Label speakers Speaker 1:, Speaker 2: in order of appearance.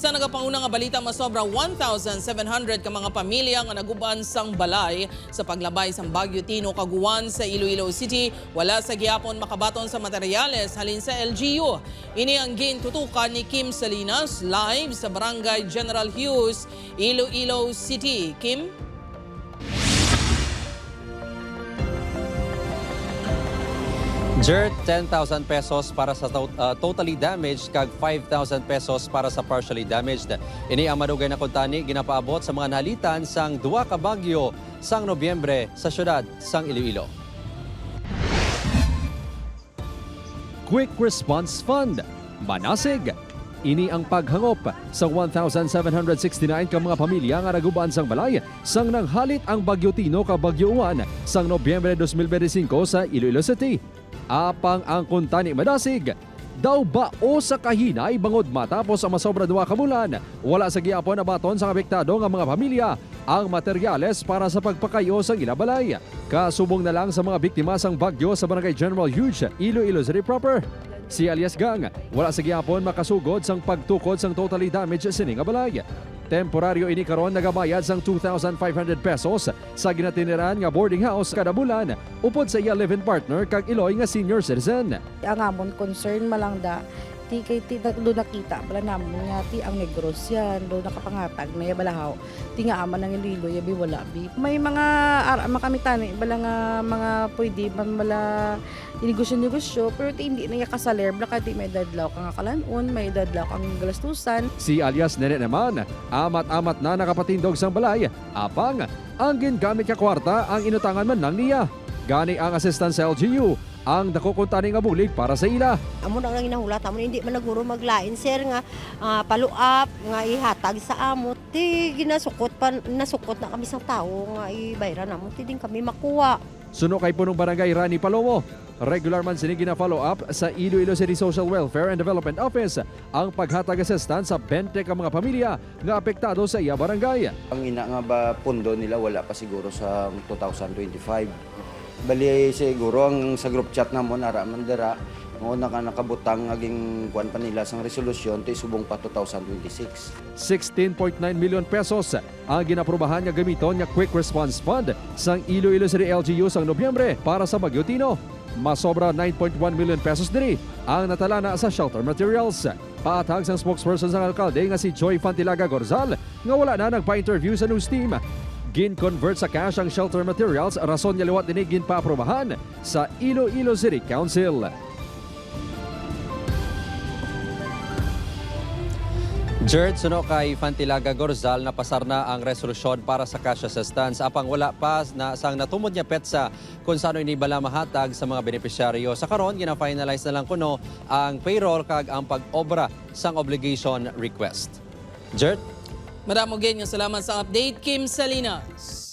Speaker 1: Sa nagapangunang nga balita, masobra 1,700 ka mga pamilya nga naguban sang balay sa paglabay sang Bagyo Tino kaguwan sa Iloilo City. Wala sa gihapon makabaton sa materyales halin sa LGU. Ini ang gintutukan ni Kim Salinas live sa Barangay General Hughes, Iloilo City. Kim?
Speaker 2: Jert, 10,000 pesos para sa totally damaged kag 5,000 pesos para sa partially damaged. Ini ang madugay na kuntani ginapaabot sa mga nahalitan sang duwa ka bagyo sang Nobyembre sa syudad sang Iloilo.
Speaker 3: Quick Response Fund, Manasig. Ini ang paghangop sa 1,769 ka mga pamilya nga naguban sang balay sang nanghalit ang Bagyo Tino ka Bagyo Uwan sang Nobyembre 2025 sa Iloilo City. Apang ang kuntani Manasig, daw ba o sa kahinay bangod matapos ang masobra duwa ka bulan, wala sa gihapon na baton sa apektado nga mga pamilya ang materyales para sa pagpakayo sa ilabalay. Kasubong na lang sa mga biktima sang bagyo sa Barangay General Hughes, Iloilo City proper. Si alias Gang, wala sa gihapon makasugod sang pagtukod sang totally damaged sining nga balay. Temporaryo ini karon nagabayad sang 2,500 pesos sa ginatiniran nga boarding house kada bulan upod sa iya live-in partner kag Iloy nga senior citizen.
Speaker 4: Ang amon concern malang da ti kay ti do nakita bala namon nga ti ang negros yan do nakapangatag na balahaw ti nga aman ng Iloilo yabi wala bi may mga makamitani bala nga mga pwede man bala negosyo pero ti hindi na kasaler bala kay ti may dadlaw kang kalanon may dadlaw kang galastusan.
Speaker 3: Si alias Nene naman amat-amat na nakapatindog sang balay apang ang gingamit ka kwarta ang inutangan man lang niya. Gani ang assistant sa LGU ang dakukuntani nga bulig para sa ila.
Speaker 5: Amo nang ginahulat, amo hindi man naguro maglain sir nga paluap nga ihatag sa amo ti ginasukot pa nasukot na kami sa tao nga ibayran amo ti din kami makuha.
Speaker 3: Suno kay punong barangay Rani Palomo. Regular man sini gina-follow up sa Iloilo City Social Welfare and Development Office ang paghatag assistance sa 20 ka mga pamilya nga apektado sa iya barangay.
Speaker 6: Ang ina nga ba pundo nila wala pa siguro sa 2025. Bali siguro ang sa group chat namon ara man dira mo nakabutang aging kuan pa nila sang resolusyon ti subong pa 2026.
Speaker 3: 16.9 million pesos ang ginaprubahan nga gamiton nga Quick Response Fund sang Iloilo City LGU sang Nobyembre para sa Bagyo Tino. Masobra 9.1 million pesos diri ang natalana sa shelter materials. Paatag sang spokesperson sang alkalde nga si Joy Fantilaga Gorzal nga wala na nagpa-interview sa news team. Gin-convert sa cash ang shelter materials, rason niya liwat din ginpa-aprobahan sa Iloilo City Council.
Speaker 2: Jert, suno kay Fantilaga Gorzal na pasar na ang resolusyon para sa cash assistance. Apang wala pa na sang natumod niya petsa kung saan ini bala mahatag sa mga benepisyaryo. Sa karon, gina-finalize na lang kuno ang payroll kag ang pag-obra sang obligation request. Jert?
Speaker 1: Maraming salamat sa update, Kim Salinas.